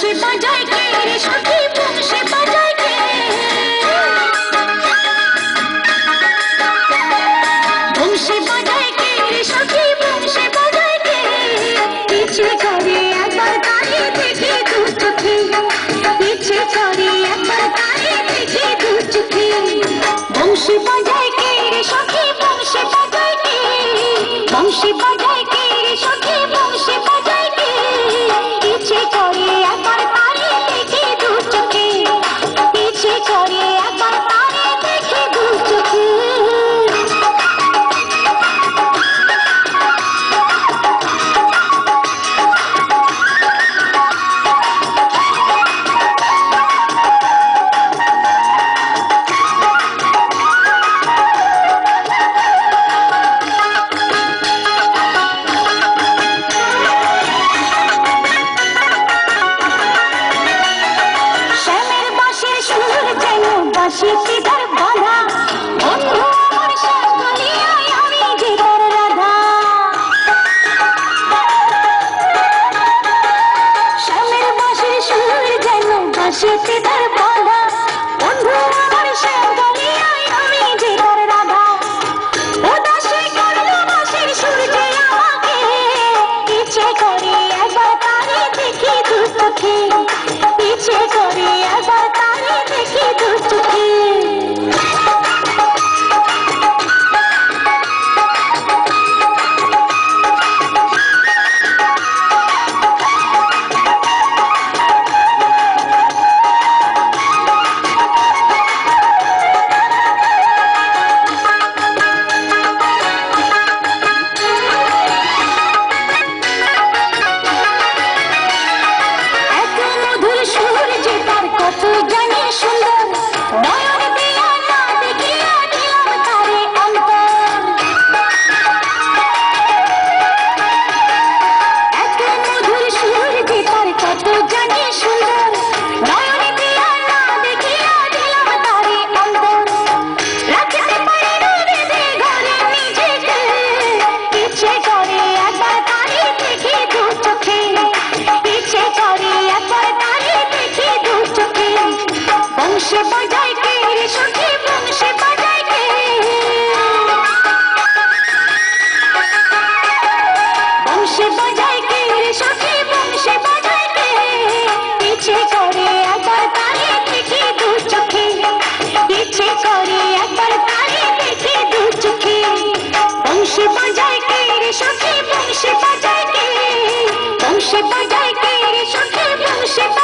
বংশী বাজায় কে রে সখী বংশী বাজায় কে বংশী বাজায় কে রে সখী বংশী বাজায় কে ইচ্ছে করে একবার তারে দেখি দু চোখে ইচ্ছে করে একবার তারে দেখি দু চোখে বংশী বাজায় কে রে সখী বংশী বাজায় কে বংশী বাজায় কে রে সখী বংশী বাজায় কে ইচ্ছে করে একবার তারে দেখি দু চোখে ইচ্ছে করে একবার তারে দেখি দু চোখে বাঁশিতে তার বাঁধা বন্ধু আমার শ্যাম কালিয়ায় আমি যে তার রাধা শ্যামের বাঁশির সুর যেন বাঁশিতে তার বাঁধা বন্ধু আমার শ্যাম কালিয়ায় আমি যে তার রাধা উদাসী করলো বাঁশির সুর যে আমাকে ইচ্ছে করে একবার তারে দেখি দু চোখে ইচ্ছে করে একবার তারে দেখি দু চোখে বংশী বাজায় কে রে সখী বংশী বাজায় কে বংশী বাজায় কে রে সখী বংশী বাজায় কে ইচ্ছে করে একবার তারে দেখি দু চোখে ইচ্ছে করে একবার তারে দেখি দু চোখে বংশী বাজায় কে রে সখী বংশী বাজায় কে বংশী বাজায় কে রে সখী বংশী